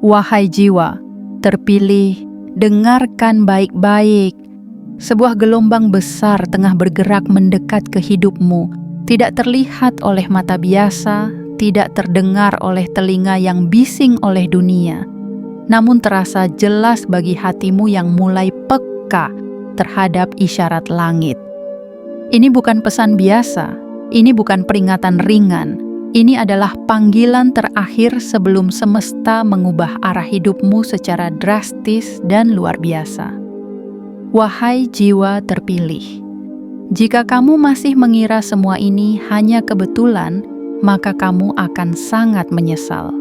Wahai jiwa terpilih, dengarkan baik-baik. Sebuah gelombang besar tengah bergerak mendekat ke hidupmu, tidak terlihat oleh mata biasa, tidak terdengar oleh telinga yang bising oleh dunia, namun terasa jelas bagi hatimu yang mulai peka terhadap isyarat langit. Ini bukan pesan biasa, ini bukan peringatan ringan, ini adalah panggilan terakhir sebelum semesta mengubah arah hidupmu secara drastis dan luar biasa. Wahai jiwa terpilih, jika kamu masih mengira semua ini hanya kebetulan, maka kamu akan sangat menyesal.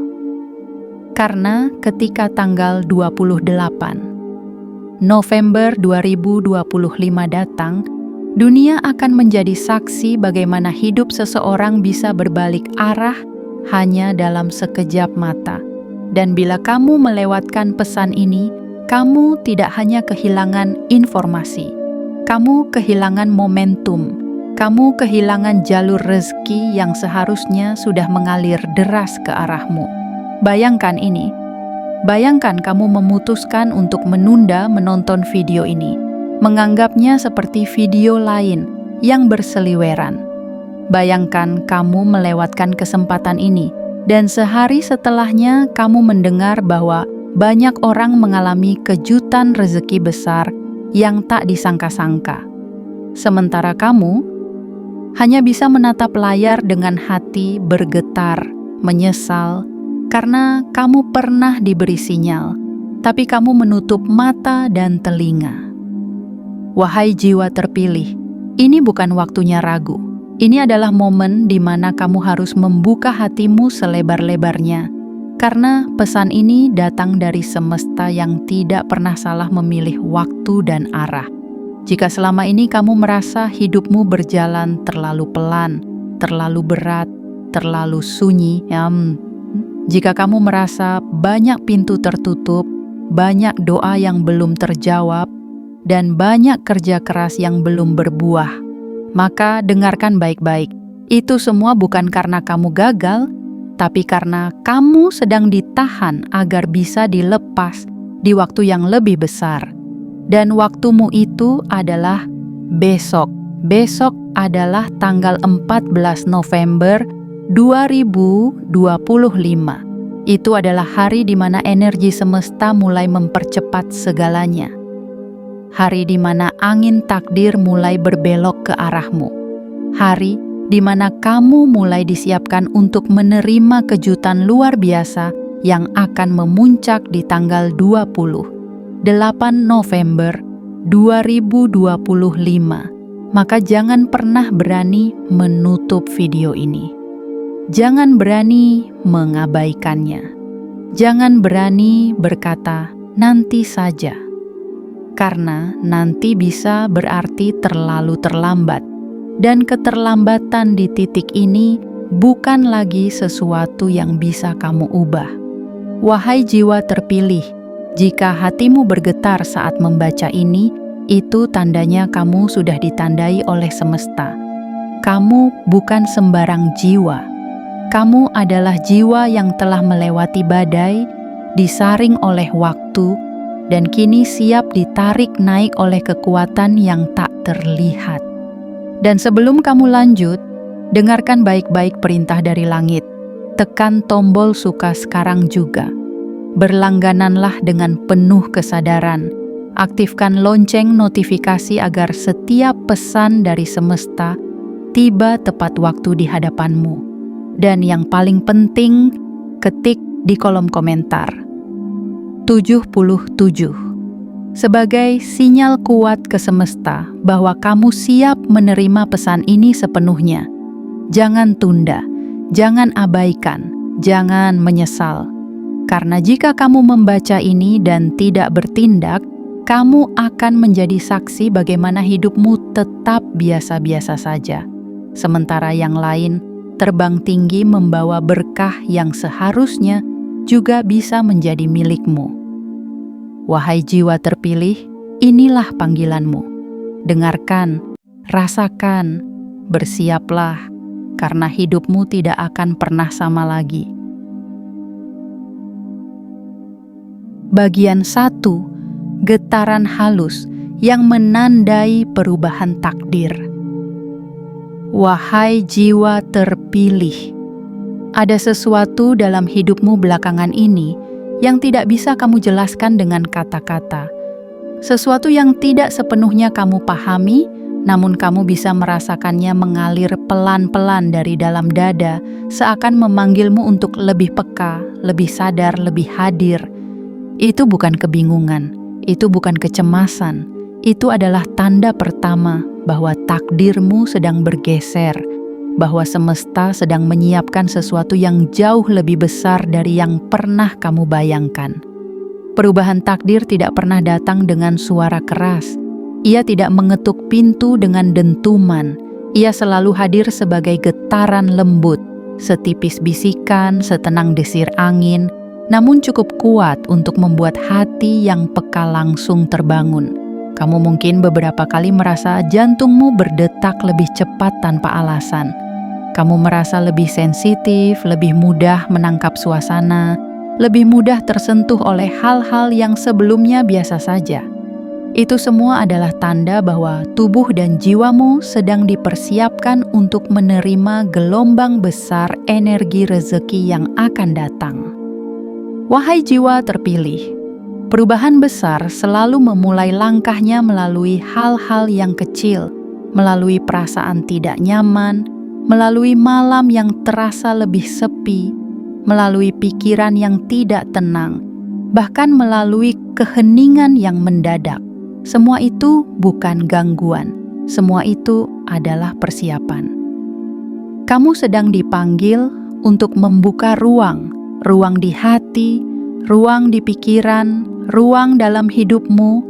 Karena ketika tanggal 28 November 2025 datang, dunia akan menjadi saksi bagaimana hidup seseorang bisa berbalik arah hanya dalam sekejap mata. Dan bila kamu melewatkan pesan ini, kamu tidak hanya kehilangan informasi, kamu kehilangan momentum, kamu kehilangan jalur rezeki yang seharusnya sudah mengalir deras ke arahmu. Bayangkan ini, bayangkan kamu memutuskan untuk menunda menonton video ini, menganggapnya seperti video lain yang berseliweran. Bayangkan kamu melewatkan kesempatan ini, dan sehari setelahnya kamu mendengar bahwa banyak orang mengalami kejutan rezeki besar yang tak disangka-sangka. Sementara kamu hanya bisa menatap layar dengan hati bergetar, menyesal, karena kamu pernah diberi sinyal, tapi kamu menutup mata dan telinga. Wahai jiwa terpilih, ini bukan waktunya ragu. Ini adalah momen di mana kamu harus membuka hatimu selebar-lebarnya, karena pesan ini datang dari semesta yang tidak pernah salah memilih waktu dan arah. Jika selama ini kamu merasa hidupmu berjalan terlalu pelan, terlalu berat, terlalu sunyi, jika kamu merasa banyak pintu tertutup, banyak doa yang belum terjawab, dan banyak kerja keras yang belum berbuah, maka dengarkan baik-baik. Itu semua bukan karena kamu gagal, tapi karena kamu sedang ditahan agar bisa dilepas di waktu yang lebih besar. Dan waktumu itu adalah besok. Besok adalah tanggal 14 November 2025. Itu adalah hari di mana energi semesta mulai mempercepat segalanya. Hari di mana angin takdir mulai berbelok ke arahmu. Hari di mana kamu mulai disiapkan untuk menerima kejutan luar biasa yang akan memuncak di tanggal 28 November 2025. Maka jangan pernah berani menutup video ini. Jangan berani mengabaikannya. Jangan berani berkata, nanti saja. Karena nanti bisa berarti terlalu terlambat. Dan keterlambatan di titik ini bukan lagi sesuatu yang bisa kamu ubah. Wahai jiwa terpilih, jika hatimu bergetar saat membaca ini, itu tandanya kamu sudah ditandai oleh semesta. Kamu bukan sembarang jiwa. Kamu adalah jiwa yang telah melewati badai, disaring oleh waktu, dan kini siap ditarik naik oleh kekuatan yang tak terlihat. Dan sebelum kamu lanjut, dengarkan baik-baik perintah dari langit. Tekan tombol suka sekarang juga. Berlanggananlah dengan penuh kesadaran. Aktifkan lonceng notifikasi agar setiap pesan dari semesta tiba tepat waktu di hadapanmu. Dan yang paling penting, ketik di kolom komentar 77. Sebagai sinyal kuat ke semesta bahwa kamu siap menerima pesan ini sepenuhnya. Jangan tunda, jangan abaikan, jangan menyesal. Karena jika kamu membaca ini dan tidak bertindak, kamu akan menjadi saksi bagaimana hidupmu tetap biasa-biasa saja. Sementara yang lain terbang tinggi membawa berkah yang seharusnya juga bisa menjadi milikmu. Wahai jiwa terpilih, inilah panggilanmu. Dengarkan, rasakan, bersiaplah, karena hidupmu tidak akan pernah sama lagi. Bagian 1, getaran halus yang menandai perubahan takdir. Wahai jiwa terpilih, ada sesuatu dalam hidupmu belakangan ini yang tidak bisa kamu jelaskan dengan kata-kata. Sesuatu yang tidak sepenuhnya kamu pahami, namun kamu bisa merasakannya mengalir pelan-pelan dari dalam dada, seakan memanggilmu untuk lebih peka, lebih sadar, lebih hadir. Itu bukan kebingungan, itu bukan kecemasan, itu adalah tanda pertama bahwa takdirmu sedang bergeser, bahwa semesta sedang menyiapkan sesuatu yang jauh lebih besar dari yang pernah kamu bayangkan. Perubahan takdir tidak pernah datang dengan suara keras. Ia tidak mengetuk pintu dengan dentuman. Ia selalu hadir sebagai getaran lembut, setipis bisikan, setenang desir angin, namun cukup kuat untuk membuat hati yang peka langsung terbangun. Kamu mungkin beberapa kali merasa jantungmu berdetak lebih cepat tanpa alasan. Kamu merasa lebih sensitif, lebih mudah menangkap suasana, lebih mudah tersentuh oleh hal-hal yang sebelumnya biasa saja. Itu semua adalah tanda bahwa tubuh dan jiwamu sedang dipersiapkan untuk menerima gelombang besar energi rezeki yang akan datang. Wahai jiwa terpilih, perubahan besar selalu memulai langkahnya melalui hal-hal yang kecil, melalui perasaan tidak nyaman, melalui malam yang terasa lebih sepi, melalui pikiran yang tidak tenang, bahkan melalui keheningan yang mendadak. Semua itu bukan gangguan, semua itu adalah persiapan. Kamu sedang dipanggil untuk membuka ruang di hati, ruang di pikiran, ruang dalam hidupmu,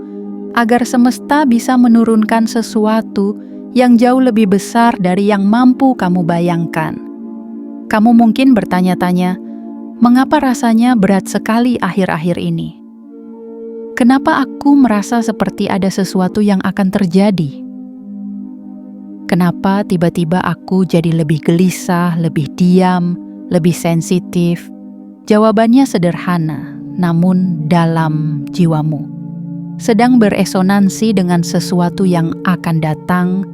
agar semesta bisa menurunkan sesuatu yang jauh lebih besar dari yang mampu kamu bayangkan. Kamu mungkin bertanya-tanya, mengapa rasanya berat sekali akhir-akhir ini? Kenapa aku merasa seperti ada sesuatu yang akan terjadi? Kenapa tiba-tiba aku jadi lebih gelisah, lebih diam, lebih sensitif? Jawabannya sederhana, namun dalam jiwamu. Sedang beresonansi dengan sesuatu yang akan datang,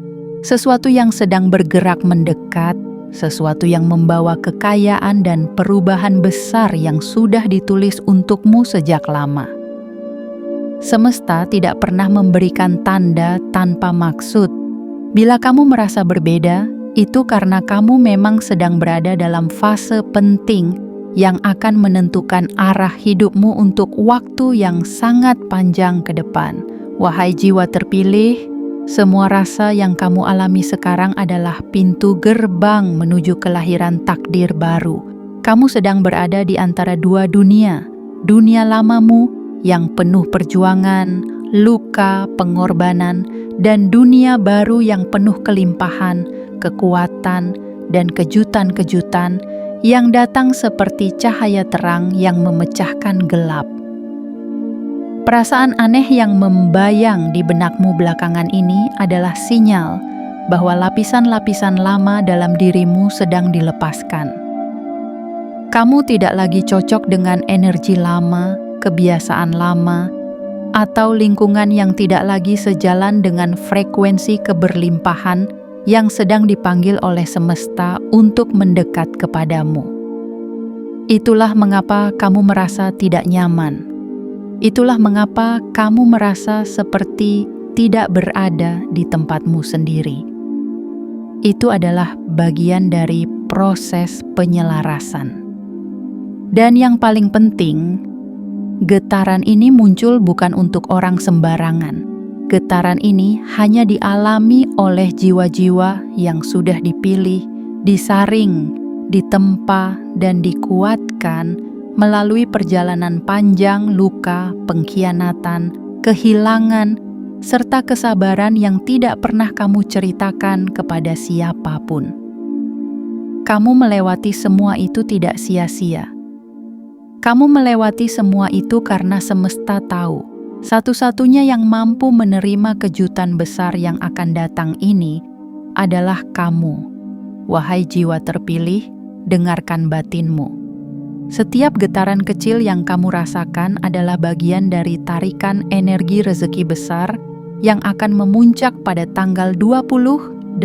sesuatu yang sedang bergerak mendekat, sesuatu yang membawa kekayaan dan perubahan besar yang sudah ditulis untukmu sejak lama. Semesta tidak pernah memberikan tanda tanpa maksud. Bila kamu merasa berbeda, itu karena kamu memang sedang berada dalam fase penting yang akan menentukan arah hidupmu untuk waktu yang sangat panjang ke depan. Wahai jiwa terpilih, semua rasa yang kamu alami sekarang adalah pintu gerbang menuju kelahiran takdir baru. Kamu sedang berada di antara dua dunia, dunia lamamu yang penuh perjuangan, luka, pengorbanan, dan dunia baru yang penuh kelimpahan, kekuatan, dan kejutan-kejutan yang datang seperti cahaya terang yang memecahkan gelap. Perasaan aneh yang membayang di benakmu belakangan ini adalah sinyal bahwa lapisan-lapisan lama dalam dirimu sedang dilepaskan. Kamu tidak lagi cocok dengan energi lama, kebiasaan lama, atau lingkungan yang tidak lagi sejalan dengan frekuensi keberlimpahan yang sedang dipanggil oleh semesta untuk mendekat kepadamu. Itulah mengapa kamu merasa tidak nyaman. Itulah mengapa kamu merasa seperti tidak berada di tempatmu sendiri. Itu adalah bagian dari proses penyelarasan. Dan yang paling penting, getaran ini muncul bukan untuk orang sembarangan. Getaran ini hanya dialami oleh jiwa-jiwa yang sudah dipilih, disaring, ditempa, dan dikuatkan melalui perjalanan panjang luka, pengkhianatan, kehilangan, serta kesabaran yang tidak pernah kamu ceritakan kepada siapapun. Kamu melewati semua itu tidak sia-sia. Kamu melewati semua itu karena semesta tahu, satu-satunya yang mampu menerima kejutan besar yang akan datang ini adalah kamu. Wahai jiwa terpilih, dengarkan batinmu. Setiap getaran kecil yang kamu rasakan adalah bagian dari tarikan energi rezeki besar yang akan memuncak pada tanggal 28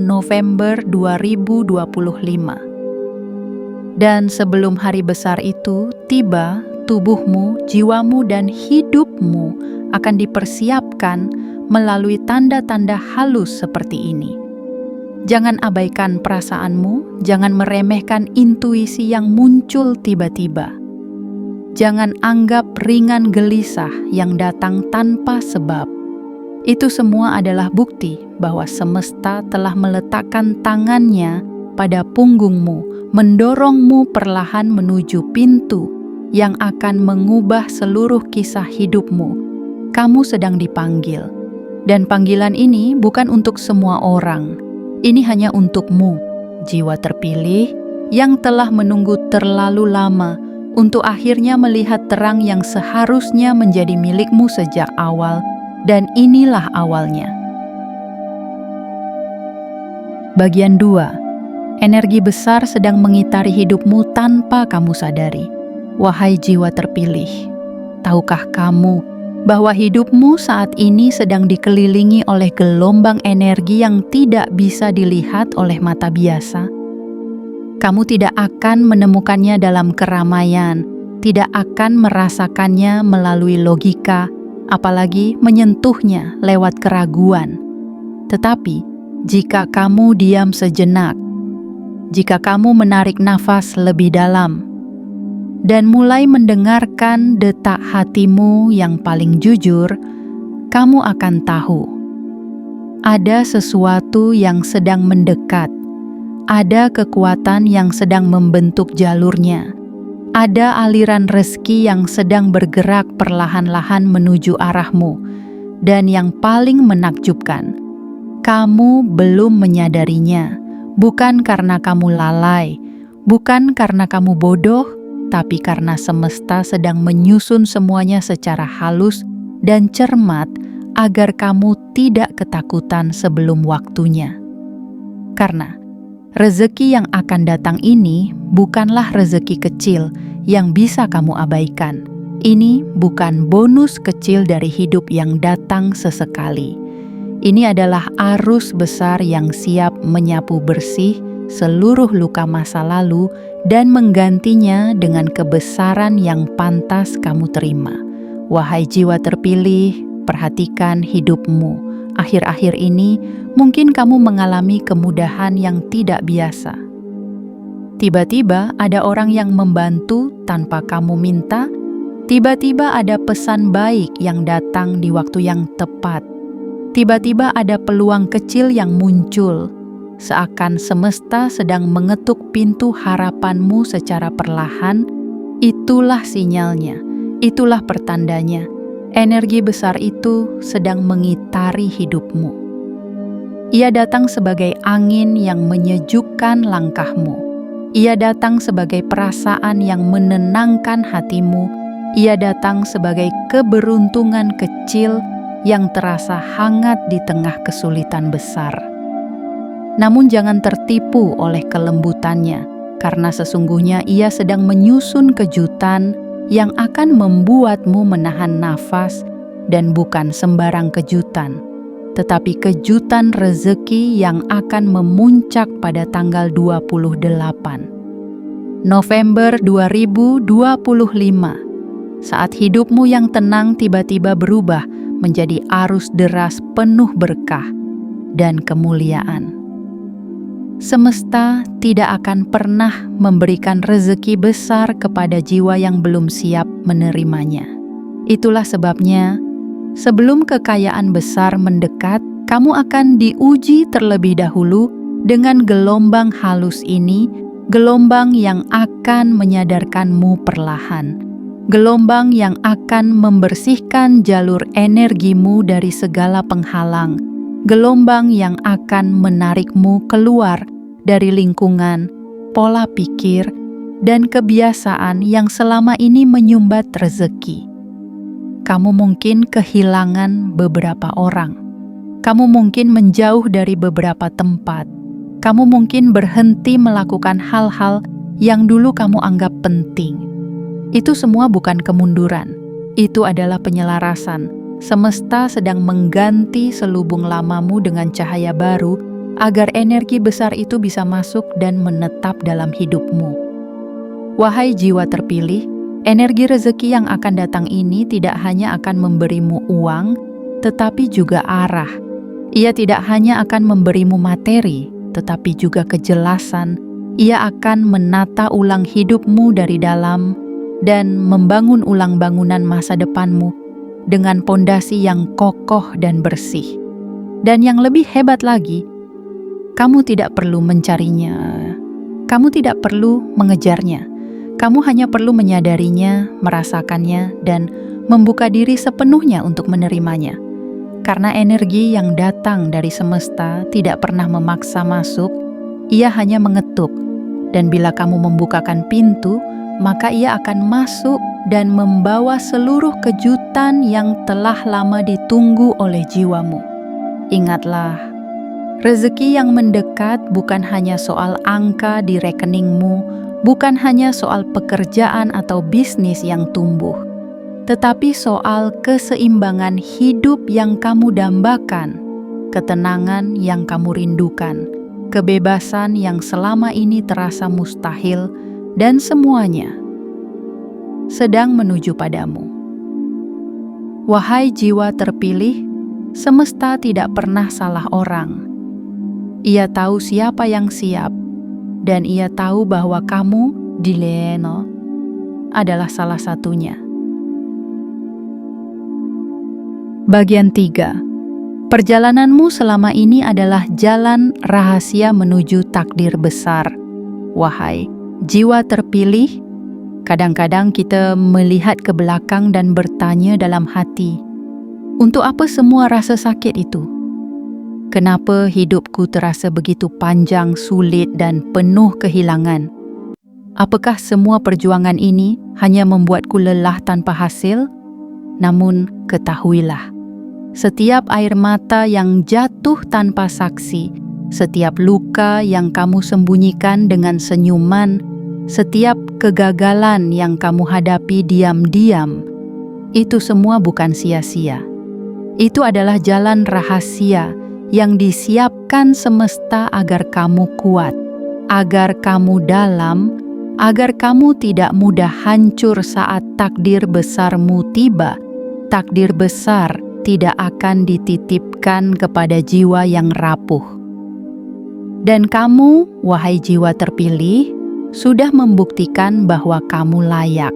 November 2025. Dan sebelum hari besar itu tiba, tubuhmu, jiwamu, dan hidupmu akan dipersiapkan melalui tanda-tanda halus seperti ini. Jangan abaikan perasaanmu, jangan meremehkan intuisi yang muncul tiba-tiba. Jangan anggap ringan gelisah yang datang tanpa sebab. Itu semua adalah bukti bahwa semesta telah meletakkan tangannya pada punggungmu, mendorongmu perlahan menuju pintu yang akan mengubah seluruh kisah hidupmu. Kamu sedang dipanggil, dan panggilan ini bukan untuk semua orang. Ini hanya untukmu, jiwa terpilih yang telah menunggu terlalu lama untuk akhirnya melihat terang yang seharusnya menjadi milikmu sejak awal, dan inilah awalnya. Bagian 2. Energi besar sedang mengitari hidupmu tanpa kamu sadari. Wahai jiwa terpilih, tahukah kamu bahwa hidupmu saat ini sedang dikelilingi oleh gelombang energi yang tidak bisa dilihat oleh mata biasa? Kamu tidak akan menemukannya dalam keramaian, tidak akan merasakannya melalui logika, apalagi menyentuhnya lewat keraguan. Tetapi, jika kamu diam sejenak, jika kamu menarik nafas lebih dalam, dan mulai mendengarkan detak hatimu yang paling jujur, kamu akan tahu ada sesuatu yang sedang mendekat, ada kekuatan yang sedang membentuk jalurnya, ada aliran rezeki yang sedang bergerak perlahan-lahan menuju arahmu, dan yang paling menakjubkan, kamu belum menyadarinya, bukan karena kamu lalai, bukan karena kamu bodoh, tapi karena semesta sedang menyusun semuanya secara halus dan cermat agar kamu tidak ketakutan sebelum waktunya. Karena rezeki yang akan datang ini bukanlah rezeki kecil yang bisa kamu abaikan. Ini bukan bonus kecil dari hidup yang datang sesekali. Ini adalah arus besar yang siap menyapu bersih seluruh luka masa lalu dan menggantinya dengan kebesaran yang pantas kamu terima. Wahai jiwa terpilih, perhatikan hidupmu. Akhir-akhir ini mungkin kamu mengalami kemudahan yang tidak biasa. Tiba-tiba ada orang yang membantu tanpa kamu minta. Tiba-tiba ada pesan baik yang datang di waktu yang tepat. Tiba-tiba ada peluang kecil yang muncul, seakan semesta sedang mengetuk pintu harapanmu secara perlahan. Itulah sinyalnya, itulah pertandanya. Energi besar itu sedang mengitari hidupmu. Ia datang sebagai angin yang menyejukkan langkahmu. Ia datang sebagai perasaan yang menenangkan hatimu. Ia datang sebagai keberuntungan kecil yang terasa hangat di tengah kesulitan besar. Namun jangan tertipu oleh kelembutannya, karena sesungguhnya ia sedang menyusun kejutan yang akan membuatmu menahan nafas, dan bukan sembarang kejutan, tetapi kejutan rezeki yang akan memuncak pada tanggal 28 November 2025, saat hidupmu yang tenang tiba-tiba berubah menjadi arus deras penuh berkah dan kemuliaan. Semesta tidak akan pernah memberikan rezeki besar kepada jiwa yang belum siap menerimanya. Itulah sebabnya, sebelum kekayaan besar mendekat, kamu akan diuji terlebih dahulu dengan gelombang halus ini, gelombang yang akan menyadarkanmu perlahan. Gelombang yang akan membersihkan jalur energimu dari segala penghalang. Gelombang yang akan menarikmu keluar dari lingkungan, pola pikir, dan kebiasaan yang selama ini menyumbat rezeki. Kamu mungkin kehilangan beberapa orang. Kamu mungkin menjauh dari beberapa tempat. Kamu mungkin berhenti melakukan hal-hal yang dulu kamu anggap penting. Itu semua bukan kemunduran, itu adalah penyelarasan. Semesta sedang mengganti selubung lamamu dengan cahaya baru agar energi besar itu bisa masuk dan menetap dalam hidupmu. Wahai jiwa terpilih, energi rezeki yang akan datang ini tidak hanya akan memberimu uang, tetapi juga arah. Ia tidak hanya akan memberimu materi, tetapi juga kejelasan. Ia akan menata ulang hidupmu dari dalam dan membangun ulang bangunan masa depanmu dengan pondasi yang kokoh dan bersih. Dan yang lebih hebat lagi, kamu tidak perlu mencarinya. Kamu tidak perlu mengejarnya. Kamu hanya perlu menyadarinya, merasakannya, dan membuka diri sepenuhnya untuk menerimanya. Karena energi yang datang dari semesta tidak pernah memaksa masuk, ia hanya mengetuk. Dan bila kamu membukakan pintu, maka ia akan masuk dan membawa seluruh kejutan yang telah lama ditunggu oleh jiwamu. Ingatlah, rezeki yang mendekat bukan hanya soal angka di rekeningmu, bukan hanya soal pekerjaan atau bisnis yang tumbuh, tetapi soal keseimbangan hidup yang kamu dambakan, ketenangan yang kamu rindukan, kebebasan yang selama ini terasa mustahil, dan semuanya sedang menuju padamu. Wahai jiwa terpilih, semesta tidak pernah salah orang. Ia tahu siapa yang siap, dan ia tahu bahwa kamu, Dileno, adalah salah satunya. Bagian 3. Perjalananmu selama ini adalah jalan rahasia menuju takdir besar. Wahai jiwa terpilih, kadang-kadang kita melihat ke belakang dan bertanya dalam hati, untuk apa semua rasa sakit itu? Kenapa hidupku terasa begitu panjang, sulit, dan penuh kehilangan? Apakah semua perjuangan ini hanya membuatku lelah tanpa hasil? Namun ketahuilah, setiap air mata yang jatuh tanpa saksi, setiap luka yang kamu sembunyikan dengan senyuman, setiap kegagalan yang kamu hadapi diam-diam, itu semua bukan sia-sia. Itu adalah jalan rahasia yang disiapkan semesta agar kamu kuat, agar kamu dalam, agar kamu tidak mudah hancur saat takdir besarmu tiba. Takdir besar tidak akan dititipkan kepada jiwa yang rapuh. Dan kamu, wahai jiwa terpilih, sudah membuktikan bahwa kamu layak.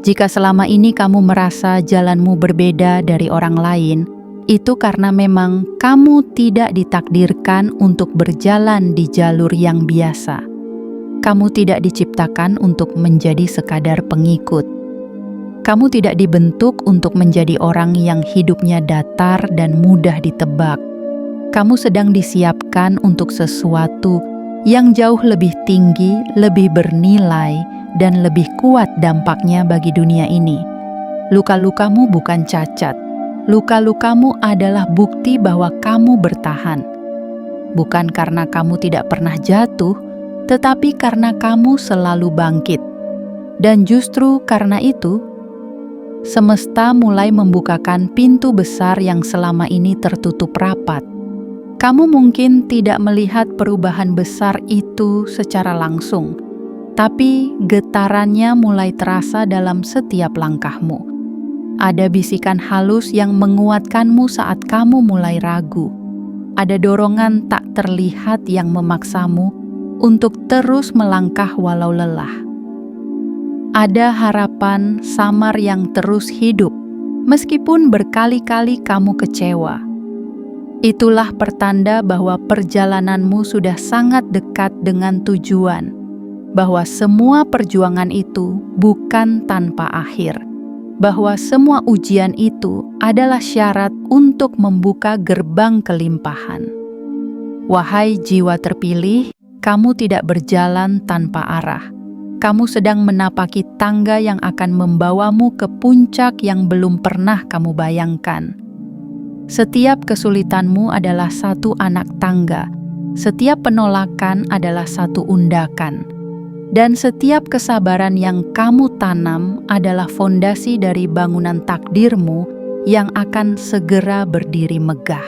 Jika selama ini kamu merasa jalanmu berbeda dari orang lain, itu karena memang kamu tidak ditakdirkan untuk berjalan di jalur yang biasa. Kamu tidak diciptakan untuk menjadi sekadar pengikut. Kamu tidak dibentuk untuk menjadi orang yang hidupnya datar dan mudah ditebak. Kamu sedang disiapkan untuk sesuatu yang jauh lebih tinggi, lebih bernilai, dan lebih kuat dampaknya bagi dunia ini. Luka-lukamu bukan cacat. Luka-lukamu adalah bukti bahwa kamu bertahan. Bukan karena kamu tidak pernah jatuh, tetapi karena kamu selalu bangkit. Dan justru karena itu, semesta mulai membukakan pintu besar yang selama ini tertutup rapat. Kamu mungkin tidak melihat perubahan besar itu secara langsung, tapi getarannya mulai terasa dalam setiap langkahmu. Ada bisikan halus yang menguatkanmu saat kamu mulai ragu. Ada dorongan tak terlihat yang memaksamu untuk terus melangkah walau lelah. Ada harapan samar yang terus hidup, meskipun berkali-kali kamu kecewa. Itulah pertanda bahwa perjalananmu sudah sangat dekat dengan tujuan, bahwa semua perjuangan itu bukan tanpa akhir, bahwa semua ujian itu adalah syarat untuk membuka gerbang kelimpahan. Wahai jiwa terpilih, kamu tidak berjalan tanpa arah. Kamu sedang menapaki tangga yang akan membawamu ke puncak yang belum pernah kamu bayangkan. Setiap kesulitanmu adalah satu anak tangga. Setiap penolakan adalah satu undakan. dan setiap kesabaran yang kamu tanam adalah fondasi dari bangunan takdirmu yang akan segera berdiri megah.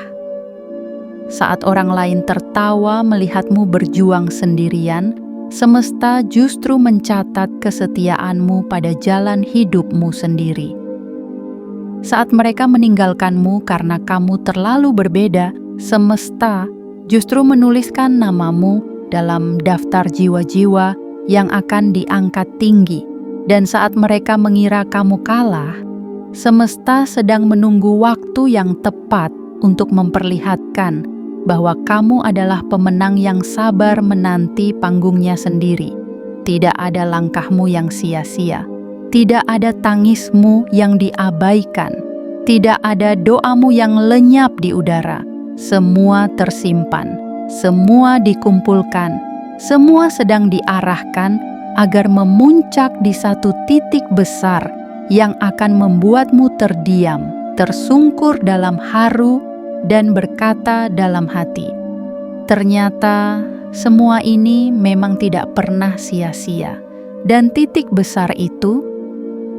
Saat orang lain tertawa melihatmu berjuang sendirian, semesta justru mencatat kesetiaanmu pada jalan hidupmu sendiri. Saat mereka meninggalkanmu karena kamu terlalu berbeda, semesta justru menuliskan namamu dalam daftar jiwa-jiwa yang akan diangkat tinggi. Dan saat mereka mengira kamu kalah, semesta sedang menunggu waktu yang tepat untuk memperlihatkan bahwa kamu adalah pemenang yang sabar menanti panggungnya sendiri. Tidak ada langkahmu yang sia-sia. Tidak ada tangismu yang diabaikan. Tidak ada doamu yang lenyap di udara. Semua tersimpan, semua dikumpulkan, semua sedang diarahkan agar memuncak di satu titik besar yang akan membuatmu terdiam, tersungkur dalam haru, dan berkata dalam hati, ternyata semua ini memang tidak pernah sia-sia. Dan titik besar itu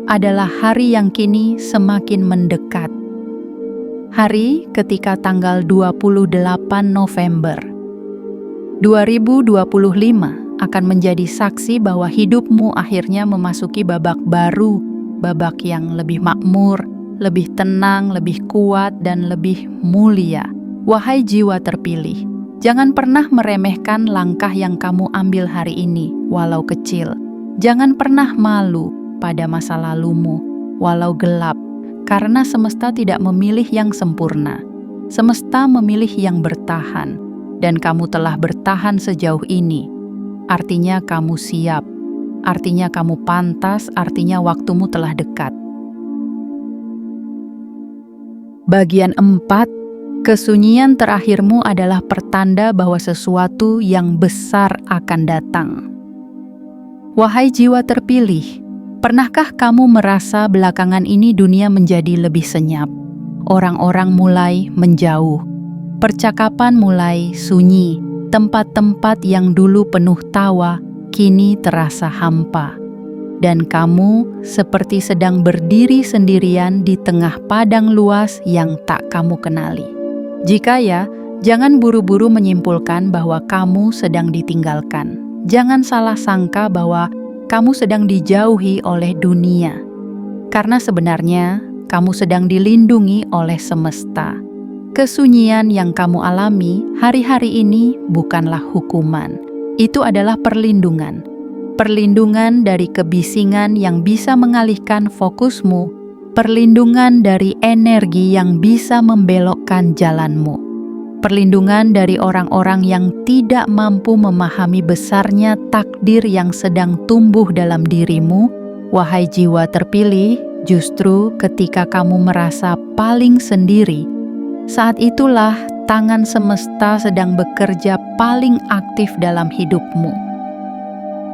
adalah hari yang kini semakin mendekat. Hari ketika tanggal 28 November 2025 akan menjadi saksi bahwa hidupmu akhirnya memasuki babak baru, babak yang lebih makmur, lebih tenang, lebih kuat, dan lebih mulia. Wahai jiwa terpilih, jangan pernah meremehkan langkah yang kamu ambil hari ini, walau kecil. Jangan pernah malu pada masa lalumu, walau gelap, karena semesta tidak memilih yang sempurna. Semesta memilih yang bertahan, dan kamu telah bertahan sejauh ini. Artinya kamu siap, artinya kamu pantas, artinya waktumu telah dekat. Bagian 4, kesunyian terakhirmu adalah pertanda bahwa sesuatu yang besar akan datang. Wahai jiwa terpilih, pernahkah kamu merasa belakangan ini dunia menjadi lebih senyap? Orang-orang mulai menjauh, percakapan mulai sunyi, tempat-tempat yang dulu penuh tawa kini terasa hampa. Dan kamu seperti sedang berdiri sendirian di tengah padang luas yang tak kamu kenali. Jika ya, jangan buru-buru menyimpulkan bahwa kamu sedang ditinggalkan. Jangan salah sangka bahwa kamu sedang dijauhi oleh dunia. Karena sebenarnya kamu sedang dilindungi oleh semesta. Kesunyian yang kamu alami hari-hari ini bukanlah hukuman. Itu adalah perlindungan. Perlindungan dari kebisingan yang bisa mengalihkan fokusmu, perlindungan dari energi yang bisa membelokkan jalanmu, perlindungan dari orang-orang yang tidak mampu memahami besarnya takdir yang sedang tumbuh dalam dirimu. Wahai jiwa terpilih, justru ketika kamu merasa paling sendiri, saat itulah tangan semesta sedang bekerja paling aktif dalam hidupmu.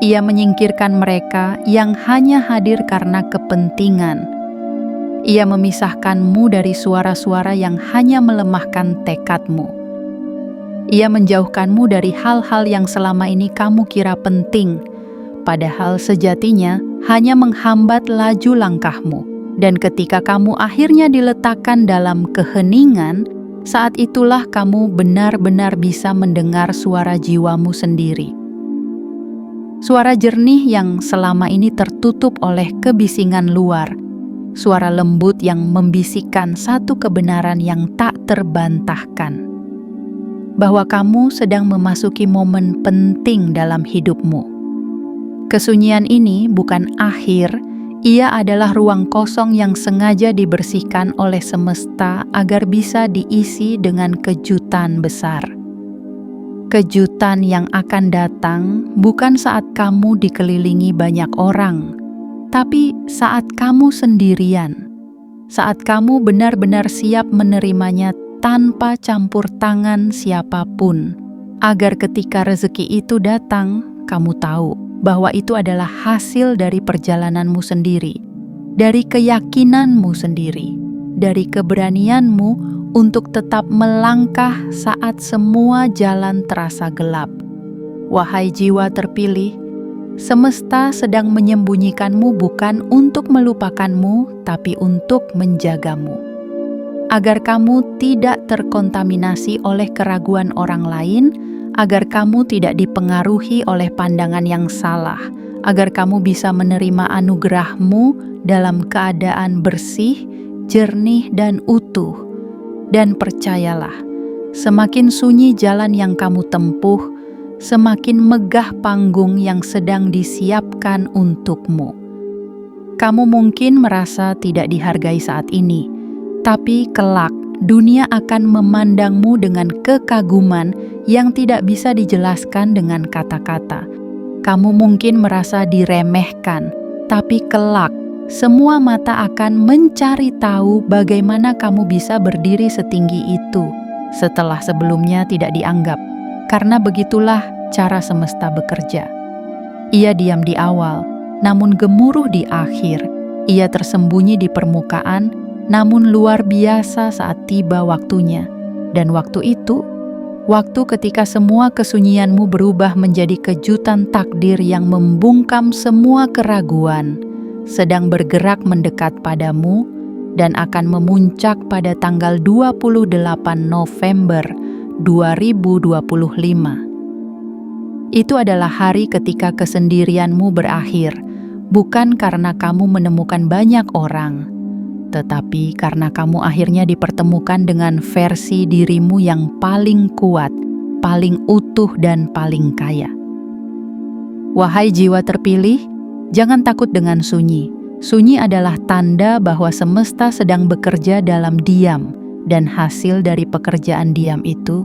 Ia menyingkirkan mereka yang hanya hadir karena kepentingan. Ia memisahkanmu dari suara-suara yang hanya melemahkan tekadmu. Ia menjauhkanmu dari hal-hal yang selama ini kamu kira penting, padahal sejatinya hanya menghambat laju langkahmu. Dan ketika kamu akhirnya diletakkan dalam keheningan, saat itulah kamu benar-benar bisa mendengar suara jiwamu sendiri. Suara jernih yang selama ini tertutup oleh kebisingan luar. Suara lembut yang membisikkan satu kebenaran yang tak terbantahkan. Bahwa kamu sedang memasuki momen penting dalam hidupmu. Kesunyian ini bukan akhir, ia adalah ruang kosong yang sengaja dibersihkan oleh semesta agar bisa diisi dengan kejutan besar. Kejutan yang akan datang bukan saat kamu dikelilingi banyak orang, tapi saat kamu sendirian. Saat kamu benar-benar siap menerimanya tanpa campur tangan siapapun. Agar ketika rezeki itu datang, kamu tahu bahwa itu adalah hasil dari perjalananmu sendiri, dari keyakinanmu sendiri, dari keberanianmu untuk tetap melangkah saat semua jalan terasa gelap. Wahai jiwa terpilih, Semesta sedang menyembunyikanmu bukan untuk melupakanmu, tapi untuk menjagamu. Agar kamu tidak terkontaminasi oleh keraguan orang lain, agar kamu tidak dipengaruhi oleh pandangan yang salah, agar kamu bisa menerima anugerahmu dalam keadaan bersih, jernih, dan utuh. Dan percayalah, semakin sunyi jalan yang kamu tempuh, semakin megah panggung yang sedang disiapkan untukmu. Kamu mungkin merasa tidak dihargai saat ini, tapi kelak dunia akan memandangmu dengan kekaguman yang tidak bisa dijelaskan dengan kata-kata. Kamu mungkin merasa diremehkan, tapi kelak semua mata akan mencari tahu bagaimana kamu bisa berdiri setinggi itu setelah sebelumnya tidak dianggap. Karena begitulah cara semesta bekerja. Ia diam di awal, namun gemuruh di akhir. Ia tersembunyi di permukaan, namun luar biasa saat tiba waktunya. Dan waktu itu, waktu ketika semua kesunyianmu berubah menjadi kejutan takdir yang membungkam semua keraguan, sedang bergerak mendekat padamu dan akan memuncak pada tanggal 28 November 2025. Itu adalah hari ketika kesendirianmu berakhir, bukan karena kamu menemukan banyak orang, tetapi karena kamu akhirnya dipertemukan dengan versi dirimu yang paling kuat, paling utuh, dan paling kaya. Wahai jiwa terpilih, jangan takut dengan sunyi. Sunyi adalah tanda bahwa semesta sedang bekerja dalam diam, dan hasil dari pekerjaan diam itu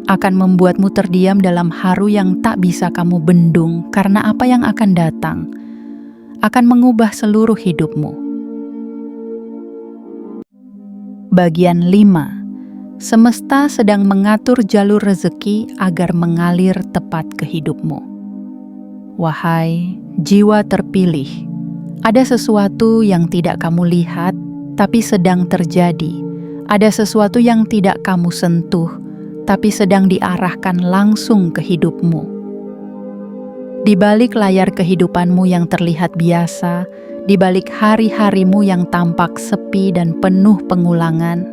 akan membuatmu terdiam dalam haru yang tak bisa kamu bendung, karena apa yang akan datang akan mengubah seluruh hidupmu. Bagian 5. Semesta sedang mengatur jalur rezeki agar mengalir tepat ke hidupmu. Wahai jiwa terpilih, ada sesuatu yang tidak kamu lihat, tapi sedang terjadi. Ada sesuatu yang tidak kamu sentuh, tapi sedang diarahkan langsung ke hidupmu. Di balik layar kehidupanmu yang terlihat biasa, di balik hari-harimu yang tampak sepi dan penuh pengulangan,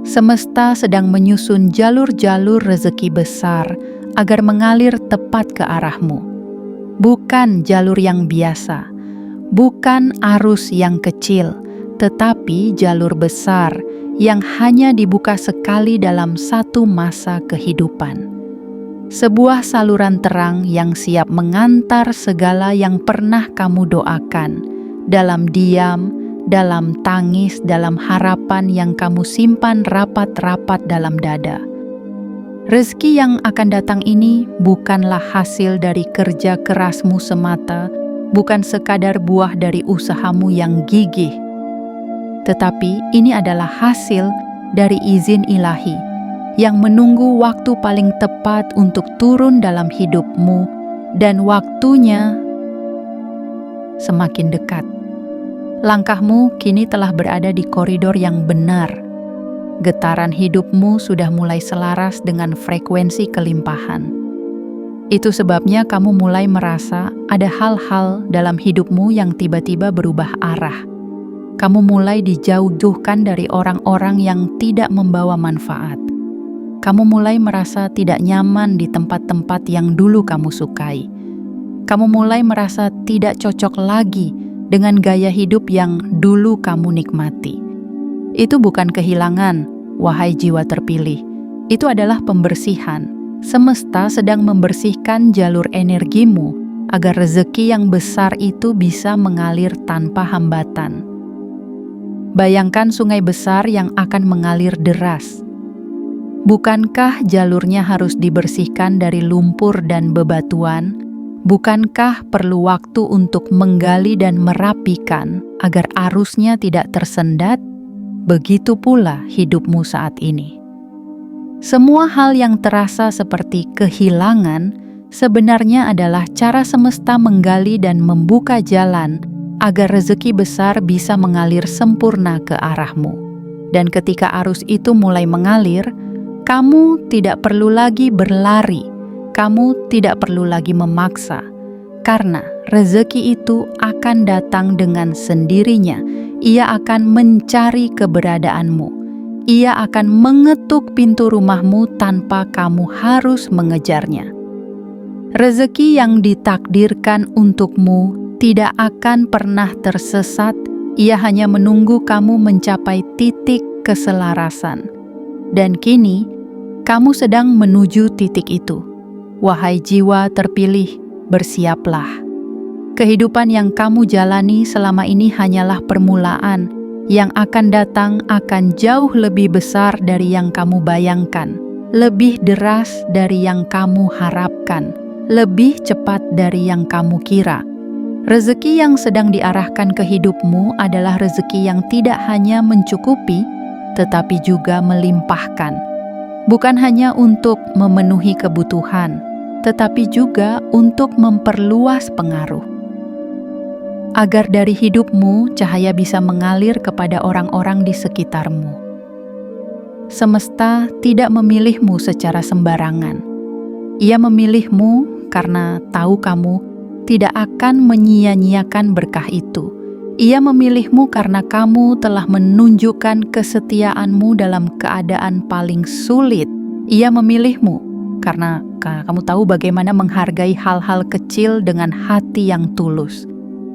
semesta sedang menyusun jalur-jalur rezeki besar agar mengalir tepat ke arahmu. Bukan jalur yang biasa, bukan arus yang kecil, tetapi jalur besar yang hanya dibuka sekali dalam satu masa kehidupan. Sebuah saluran terang yang siap mengantar segala yang pernah kamu doakan, dalam diam, dalam tangis, dalam harapan yang kamu simpan rapat-rapat dalam dada. Rezeki yang akan datang ini bukanlah hasil dari kerja kerasmu semata, bukan sekadar buah dari usahamu yang gigih, tetapi ini adalah hasil dari izin ilahi yang menunggu waktu paling tepat untuk turun dalam hidupmu, dan waktunya semakin dekat. Langkahmu kini telah berada di koridor yang benar. Getaran hidupmu sudah mulai selaras dengan frekuensi kelimpahan. Itu sebabnya kamu mulai merasa ada hal-hal dalam hidupmu yang tiba-tiba berubah arah. Kamu mulai dijauhkan dari orang-orang yang tidak membawa manfaat. Kamu mulai merasa tidak nyaman di tempat-tempat yang dulu kamu sukai. Kamu mulai merasa tidak cocok lagi dengan gaya hidup yang dulu kamu nikmati. Itu bukan kehilangan, wahai jiwa terpilih. Itu adalah pembersihan. Semesta sedang membersihkan jalur energimu agar rezeki yang besar itu bisa mengalir tanpa hambatan. Bayangkan sungai besar yang akan mengalir deras. Bukankah jalurnya harus dibersihkan dari lumpur dan bebatuan? Bukankah perlu waktu untuk menggali dan merapikan agar arusnya tidak tersendat? Begitu pula hidupmu saat ini. Semua hal yang terasa seperti kehilangan sebenarnya adalah cara semesta menggali dan membuka jalan agar rezeki besar bisa mengalir sempurna ke arahmu. Dan ketika arus itu mulai mengalir, kamu tidak perlu lagi berlari, kamu tidak perlu lagi memaksa, Karena rezeki itu akan datang dengan sendirinya. Ia akan mencari keberadaanmu. Ia akan mengetuk pintu rumahmu tanpa kamu harus mengejarnya. Rezeki yang ditakdirkan untukmu tidak akan pernah tersesat. Ia hanya menunggu kamu mencapai titik keselarasan. Dan kini, kamu sedang menuju titik itu. Wahai jiwa terpilih, bersiaplah. Kehidupan yang kamu jalani selama ini hanyalah permulaan. Yang akan datang akan jauh lebih besar dari yang kamu bayangkan, lebih deras dari yang kamu harapkan, lebih cepat dari yang kamu kira. Rezeki yang sedang diarahkan ke hidupmu adalah rezeki yang tidak hanya mencukupi, tetapi juga melimpahkan. Bukan hanya untuk memenuhi kebutuhan, tetapi juga untuk memperluas pengaruh. Agar dari hidupmu cahaya bisa mengalir kepada orang-orang di sekitarmu. Semesta tidak memilihmu secara sembarangan. Ia memilihmu karena tahu kamu tidak akan menyia-nyiakan berkah itu. Ia memilihmu karena kamu telah menunjukkan kesetiaanmu dalam keadaan paling sulit. Ia memilihmu karena kamu tahu bagaimana menghargai hal-hal kecil dengan hati yang tulus.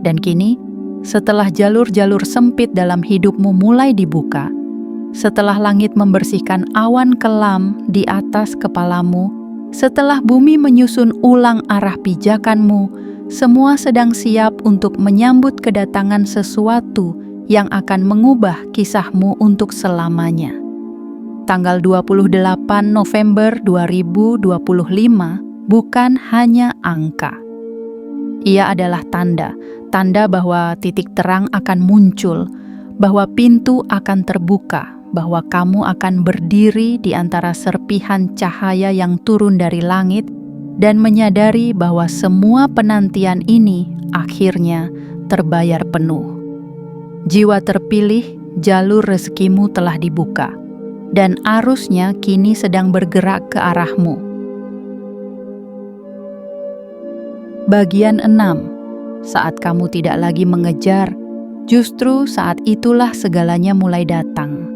Dan kini, setelah jalur-jalur sempit dalam hidupmu mulai dibuka, setelah langit membersihkan awan kelam di atas kepalamu, setelah bumi menyusun ulang arah pijakanmu, semua sedang siap untuk menyambut kedatangan sesuatu yang akan mengubah kisahmu untuk selamanya. Tanggal 28 November 2025 bukan hanya angka. Ia adalah tanda bahwa titik terang akan muncul, bahwa pintu akan terbuka, bahwa kamu akan berdiri di antara serpihan cahaya yang turun dari langit dan menyadari bahwa semua penantian ini akhirnya terbayar penuh. Jiwa terpilih, jalur rezekimu telah dibuka, dan arusnya kini sedang bergerak ke arahmu. Bagian 6. Saat kamu tidak lagi mengejar, justru saat itulah segalanya mulai datang.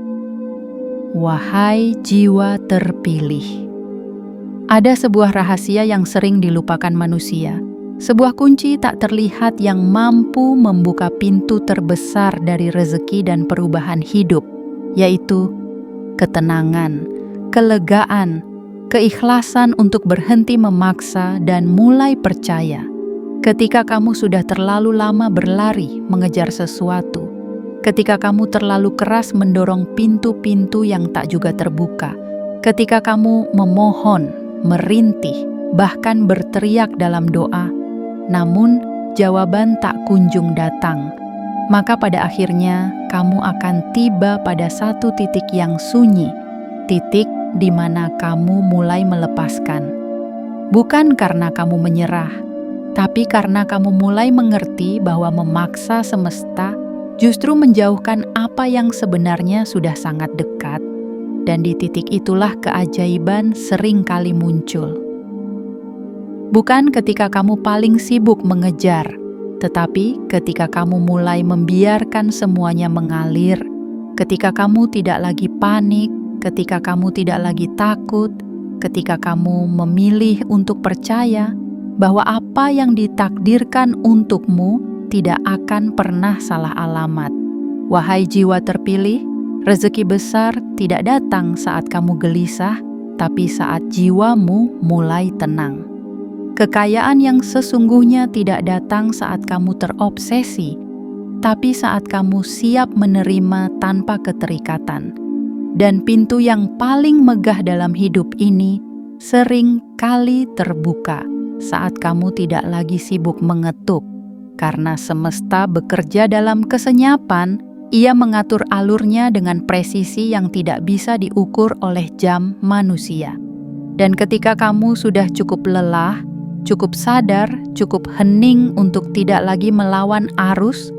Wahai jiwa terpilih. Ada sebuah rahasia yang sering dilupakan manusia, sebuah kunci tak terlihat yang mampu membuka pintu terbesar dari rezeki dan perubahan hidup, yaitu ketenangan, kelegaan, keikhlasan untuk berhenti memaksa dan mulai percaya. Ketika kamu sudah terlalu lama berlari mengejar sesuatu, ketika kamu terlalu keras mendorong pintu-pintu yang tak juga terbuka, ketika kamu memohon, merintih, bahkan berteriak dalam doa, namun jawaban tak kunjung datang, maka pada akhirnya kamu akan tiba pada satu titik yang sunyi, titik di mana kamu mulai melepaskan. Bukan karena kamu menyerah, tapi karena kamu mulai mengerti bahwa memaksa semesta justru menjauhkan apa yang sebenarnya sudah sangat dekat, dan di titik itulah keajaiban sering kali muncul. Bukan ketika kamu paling sibuk mengejar, tetapi ketika kamu mulai membiarkan semuanya mengalir, ketika kamu tidak lagi panik, ketika kamu tidak lagi takut, ketika kamu memilih untuk percaya bahwa apa yang ditakdirkan untukmu tidak akan pernah salah alamat. Wahai jiwa terpilih, rezeki besar tidak datang saat kamu gelisah, tapi saat jiwamu mulai tenang. Kekayaan yang sesungguhnya tidak datang saat kamu terobsesi, tapi saat kamu siap menerima tanpa keterikatan. Dan pintu yang paling megah dalam hidup ini sering kali terbuka saat kamu tidak lagi sibuk mengetuk. Karena semesta bekerja dalam kesenyapan, ia mengatur alurnya dengan presisi yang tidak bisa diukur oleh jam manusia. Dan ketika kamu sudah cukup lelah, cukup sadar, cukup hening untuk tidak lagi melawan arus,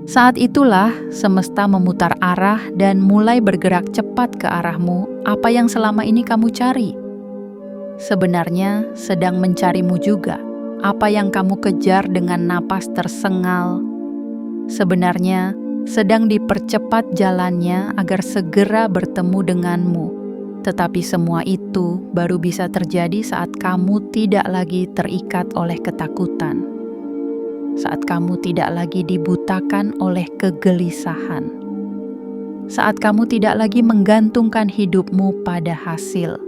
saat itulah semesta memutar arah dan mulai bergerak cepat ke arahmu. Apa yang selama ini kamu cari sebenarnya sedang mencarimu juga. apa yang kamu kejar dengan napas tersengal, sebenarnya sedang dipercepat jalannya agar segera bertemu denganmu. Tetapi semua itu baru bisa terjadi saat kamu tidak lagi terikat oleh ketakutan, saat kamu tidak lagi dibutakan oleh kegelisahan, saat kamu tidak lagi menggantungkan hidupmu pada hasil.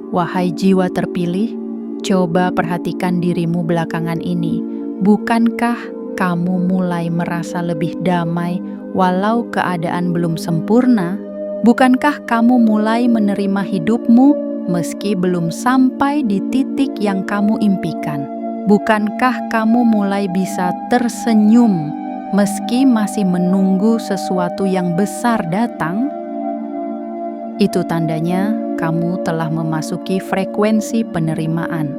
Wahai jiwa terpilih, coba perhatikan dirimu belakangan ini. Bukankah kamu mulai merasa lebih damai walau keadaan belum sempurna? Bukankah kamu mulai menerima hidupmu meski belum sampai di titik yang kamu impikan? Bukankah kamu mulai bisa tersenyum meski masih menunggu sesuatu yang besar datang? Itu tandanya kamu telah memasuki frekuensi penerimaan.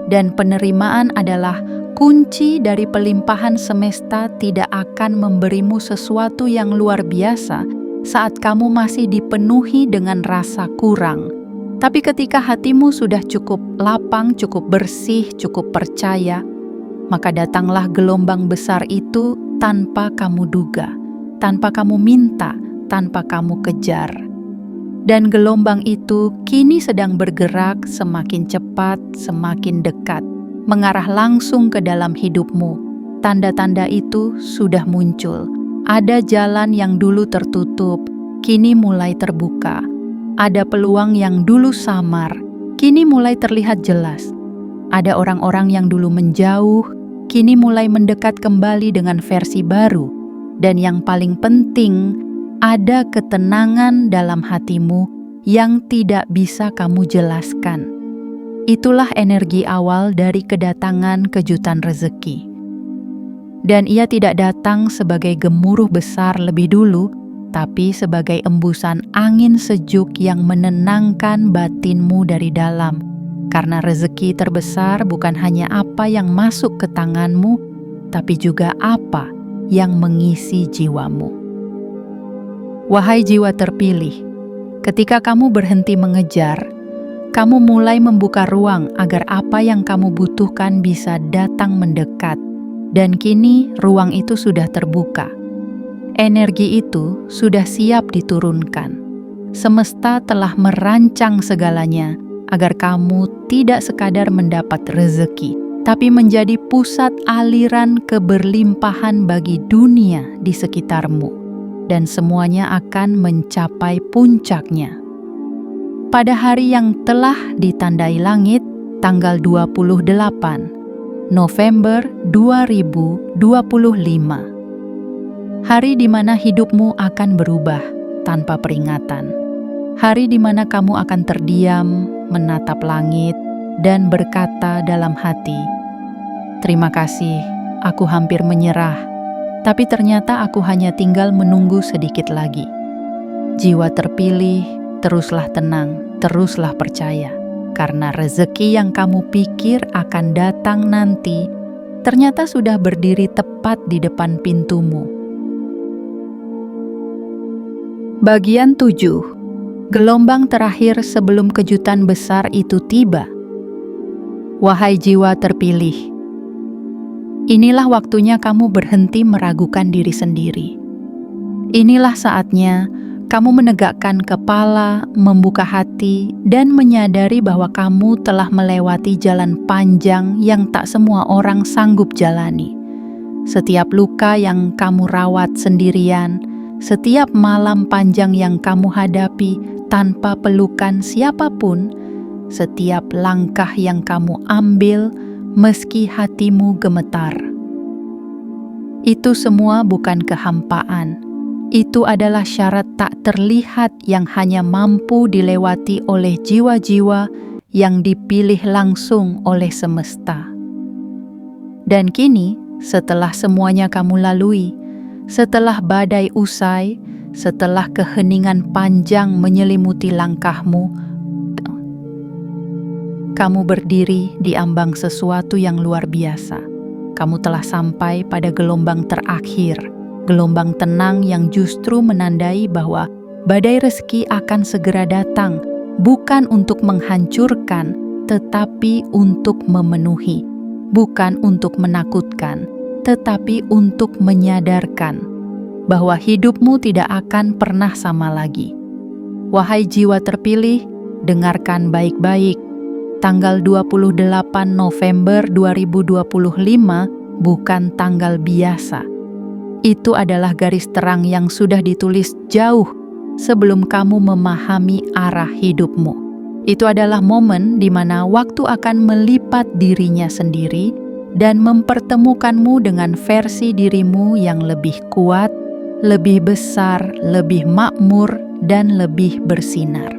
Dan penerimaan adalah kunci dari pelimpahan semesta. Tidak akan memberimu sesuatu yang luar biasa saat kamu masih dipenuhi dengan rasa kurang. Tapi ketika hatimu sudah cukup lapang, cukup bersih, cukup percaya, maka datanglah gelombang besar itu tanpa kamu duga, tanpa kamu minta, tanpa kamu kejar. Dan gelombang itu kini sedang bergerak semakin cepat, semakin dekat, mengarah langsung ke dalam hidupmu. Tanda-tanda itu sudah muncul. Ada jalan yang dulu tertutup, kini mulai terbuka. Ada peluang yang dulu samar, kini mulai terlihat jelas. Ada orang-orang yang dulu menjauh, kini mulai mendekat kembali dengan versi baru. Dan yang paling penting, ada ketenangan dalam hatimu yang tidak bisa kamu jelaskan. Itulah energi awal dari kedatangan kejutan rezeki. Dan ia tidak datang sebagai gemuruh besar lebih dulu, tapi sebagai embusan angin sejuk yang menenangkan batinmu dari dalam. Karena rezeki terbesar bukan hanya apa yang masuk ke tanganmu, tapi juga apa yang mengisi jiwamu. Wahai jiwa terpilih, ketika kamu berhenti mengejar, kamu mulai membuka ruang agar apa yang kamu butuhkan bisa datang mendekat. Dan kini ruang itu sudah terbuka. Energi itu sudah siap diturunkan. Semesta telah merancang segalanya agar kamu tidak sekadar mendapat rezeki, tapi menjadi pusat aliran keberlimpahan bagi dunia di sekitarmu. Dan semuanya akan mencapai puncaknya. Pada hari yang telah ditandai langit, tanggal 28 November 2025. Hari di mana hidupmu akan berubah tanpa peringatan. Hari di mana kamu akan terdiam, menatap langit, dan berkata dalam hati, "Terima kasih, aku hampir menyerah, tapi ternyata aku hanya tinggal menunggu sedikit lagi." Jiwa terpilih, teruslah tenang, teruslah percaya. Karena rezeki yang kamu pikir akan datang nanti, ternyata sudah berdiri tepat di depan pintumu. Bagian 7. Gelombang terakhir sebelum kejutan besar itu tiba. Wahai jiwa terpilih, inilah waktunya kamu berhenti meragukan diri sendiri. Inilah saatnya kamu menegakkan kepala, membuka hati, dan menyadari bahwa kamu telah melewati jalan panjang yang tak semua orang sanggup jalani. Setiap luka yang kamu rawat sendirian, setiap malam panjang yang kamu hadapi tanpa pelukan siapapun, setiap langkah yang kamu ambil meski hatimu gemetar. Itu semua bukan kehampaan. Itu adalah syarat tak terlihat yang hanya mampu dilewati oleh jiwa-jiwa yang dipilih langsung oleh semesta. Dan kini, setelah semuanya kamu lalui, setelah badai usai, setelah keheningan panjang menyelimuti langkahmu, kamu berdiri di ambang sesuatu yang luar biasa. Kamu telah sampai pada gelombang terakhir, gelombang tenang yang justru menandai bahwa badai rezeki akan segera datang, bukan untuk menghancurkan, tetapi untuk memenuhi. bukan untuk menakutkan, tetapi untuk menyadarkan bahwa hidupmu tidak akan pernah sama lagi. Wahai jiwa terpilih, dengarkan baik-baik. Tanggal 28 November 2025 bukan tanggal biasa. Itu adalah garis terang yang sudah ditulis jauh sebelum kamu memahami arah hidupmu. Itu adalah momen di mana waktu akan melipat dirinya sendiri dan mempertemukanmu dengan versi dirimu yang lebih kuat, lebih besar, lebih makmur, dan lebih bersinar.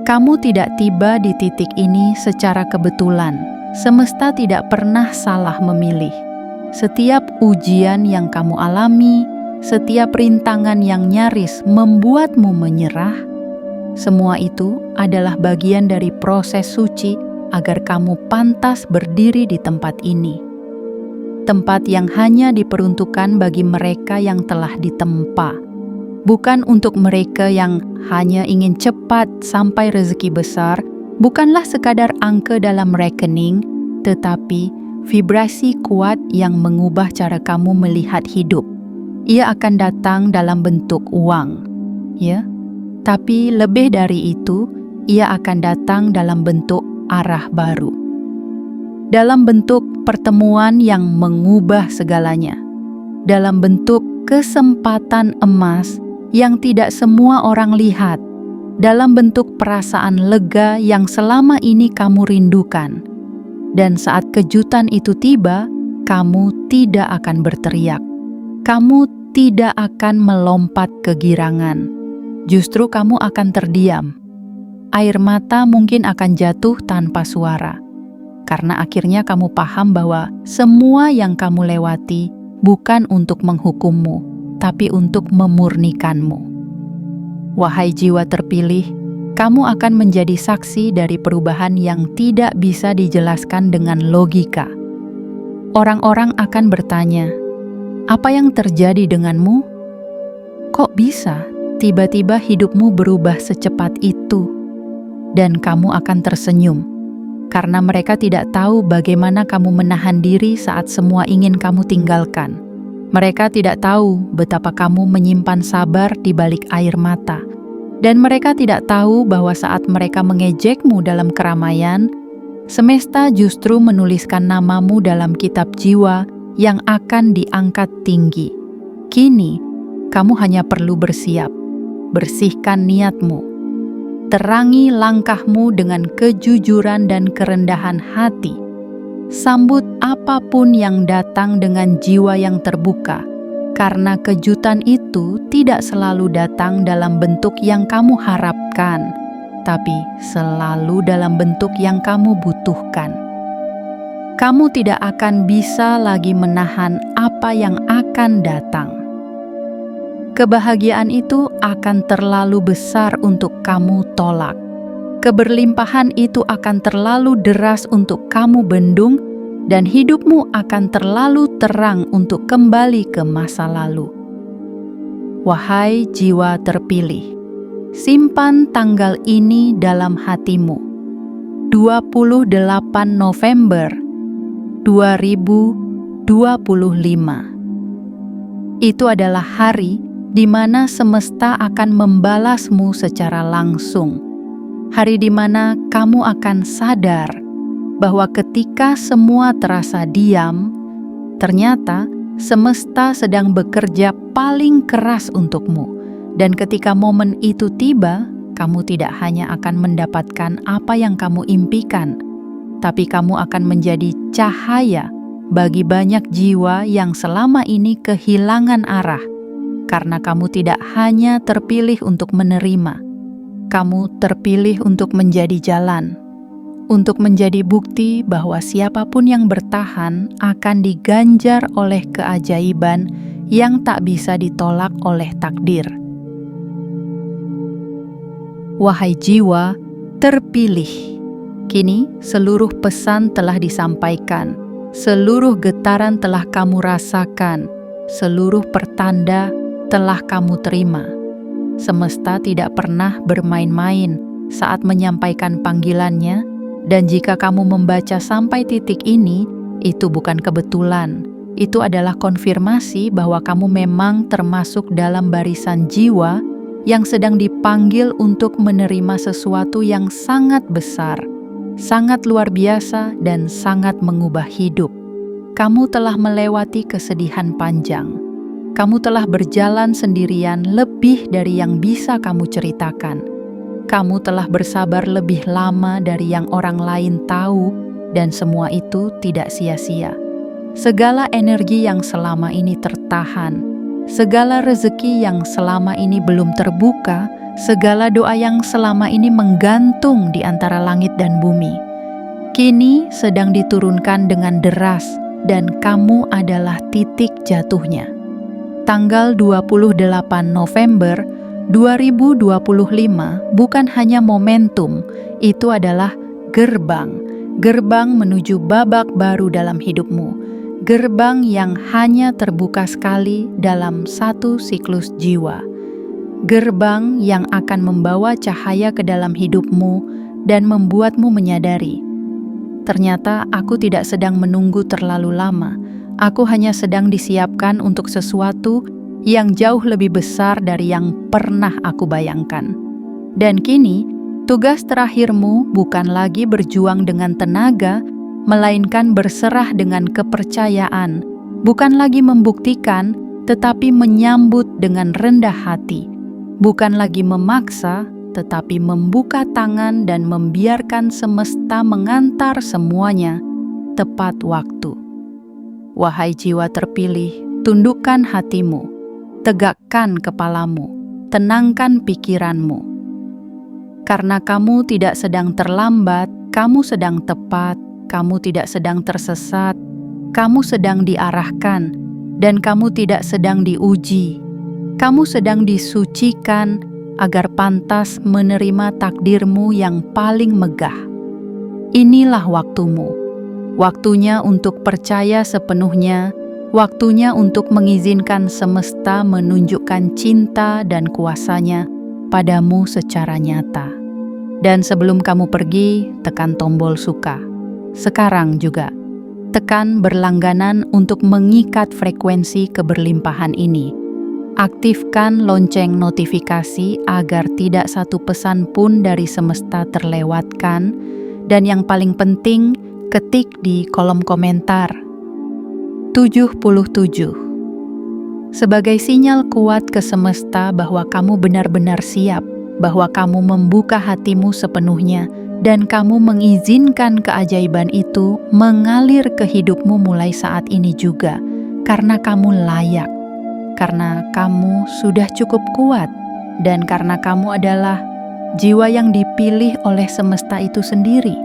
Kamu tidak tiba di titik ini secara kebetulan. Semesta tidak pernah salah memilih. Setiap ujian yang kamu alami, setiap rintangan yang nyaris membuatmu menyerah, semua itu adalah bagian dari proses suci agar kamu pantas berdiri di tempat ini. Tempat yang hanya diperuntukkan bagi mereka yang telah ditempa, bukan untuk mereka yang hanya ingin cepat sampai rezeki besar, bukanlah sekadar angka dalam rekening, tetapi vibrasi kuat yang mengubah cara kamu melihat hidup. Ia akan datang dalam bentuk uang, ya. Tapi lebih dari itu, ia akan datang dalam bentuk arah baru. Dalam bentuk pertemuan yang mengubah segalanya. Dalam bentuk kesempatan emas yang tidak semua orang lihat. Dalam bentuk perasaan lega yang selama ini kamu rindukan. Dan saat kejutan itu tiba, kamu tidak akan berteriak. Kamu tidak akan melompat kegirangan. Justru kamu akan terdiam. Air mata mungkin akan jatuh tanpa suara. Karena akhirnya kamu paham bahwa semua yang kamu lewati bukan untuk menghukummu, tapi untuk memurnikanmu. Wahai jiwa terpilih, kamu akan menjadi saksi dari perubahan yang tidak bisa dijelaskan dengan logika. Orang-orang akan bertanya, "Apa yang terjadi denganmu? Kok bisa tiba-tiba hidupmu berubah secepat itu?" Dan kamu akan tersenyum, karena mereka tidak tahu bagaimana kamu menahan diri saat semua ingin kamu tinggalkan. Mereka tidak tahu betapa kamu menyimpan sabar di balik air mata. Dan mereka tidak tahu bahwa saat mereka mengejekmu dalam keramaian, semesta justru menuliskan namamu dalam kitab jiwa yang akan diangkat tinggi. Kini, kamu hanya perlu bersiap. Bersihkan niatmu. Terangi langkahmu dengan kejujuran dan kerendahan hati. Sambut apapun yang datang dengan jiwa yang terbuka. Karena kejutan itu tidak selalu datang dalam bentuk yang kamu harapkan, tapi selalu dalam bentuk yang kamu butuhkan. Kamu tidak akan bisa lagi menahan apa yang akan datang. Kebahagiaan itu akan terlalu besar untuk kamu tolak. Keberlimpahan itu akan terlalu deras untuk kamu bendung, dan hidupmu akan terlalu terang untuk kembali ke masa lalu. Wahai jiwa terpilih, simpan tanggal ini dalam hatimu. 28 November 2025. Itu adalah hari di mana semesta akan membalasmu secara langsung. Hari di mana kamu akan sadar bahwa ketika semua terasa diam, ternyata semesta sedang bekerja paling keras untukmu. Dan ketika momen itu tiba, kamu tidak hanya akan mendapatkan apa yang kamu impikan, tapi kamu akan menjadi cahaya bagi banyak jiwa yang selama ini kehilangan arah, karena kamu tidak hanya terpilih untuk menerima, kamu terpilih untuk menjadi jalan. Untuk menjadi bukti bahwa siapapun yang bertahan akan diganjar oleh keajaiban yang tak bisa ditolak oleh takdir. Wahai jiwa terpilih, kini seluruh pesan telah disampaikan, seluruh getaran telah kamu rasakan, seluruh pertanda telah kamu terima. Semesta tidak pernah bermain-main saat menyampaikan panggilannya, Dan jika kamu membaca sampai titik ini, itu bukan kebetulan. Itu adalah konfirmasi bahwa kamu memang termasuk dalam barisan jiwa yang sedang dipanggil untuk menerima sesuatu yang sangat besar, sangat luar biasa, dan sangat mengubah hidup. Kamu telah melewati kesedihan panjang. Kamu telah berjalan sendirian lebih dari yang bisa kamu ceritakan. Kamu telah bersabar lebih lama dari yang orang lain tahu, dan semua itu tidak sia-sia. Segala energi yang selama ini tertahan, segala rezeki yang selama ini belum terbuka, segala doa yang selama ini menggantung di antara langit dan bumi, kini sedang diturunkan dengan deras, dan kamu adalah titik jatuhnya. Tanggal 28 November 2025 bukan hanya momentum, itu adalah gerbang menuju babak baru dalam hidupmu. Gerbang yang hanya terbuka sekali dalam satu siklus jiwa. Gerbang yang akan membawa cahaya ke dalam hidupmu dan membuatmu menyadari, ternyata aku tidak sedang menunggu terlalu lama. Aku hanya sedang disiapkan untuk sesuatu yang jauh lebih besar dari yang pernah aku bayangkan. Dan kini, tugas terakhirmu bukan lagi berjuang dengan tenaga, melainkan berserah dengan kepercayaan, bukan lagi membuktikan, tetapi menyambut dengan rendah hati, bukan lagi memaksa, tetapi membuka tangan dan membiarkan semesta mengantar semuanya tepat waktu. Wahai jiwa terpilih, tundukkan hatimu, tegakkan kepalamu, tenangkan pikiranmu. Karena kamu tidak sedang terlambat, kamu sedang tepat, kamu tidak sedang tersesat, kamu sedang diarahkan, dan kamu tidak sedang diuji. Kamu sedang disucikan agar pantas menerima takdirmu yang paling megah. Inilah waktumu. Waktunya untuk percaya sepenuhnya, waktunya untuk mengizinkan semesta menunjukkan cinta dan kuasanya padamu secara nyata. Dan sebelum kamu pergi, tekan tombol suka. Sekarang juga, tekan berlangganan untuk mengikat frekuensi keberlimpahan ini. Aktifkan lonceng notifikasi agar tidak satu pesan pun dari semesta terlewatkan. Dan yang paling penting, ketik di kolom komentar 77 sebagai sinyal kuat ke semesta bahwa kamu benar-benar siap, bahwa kamu membuka hatimu sepenuhnya, dan kamu mengizinkan keajaiban itu mengalir ke hidupmu mulai saat ini juga, karena kamu layak, karena kamu sudah cukup kuat, dan karena kamu adalah jiwa yang dipilih oleh semesta itu sendiri.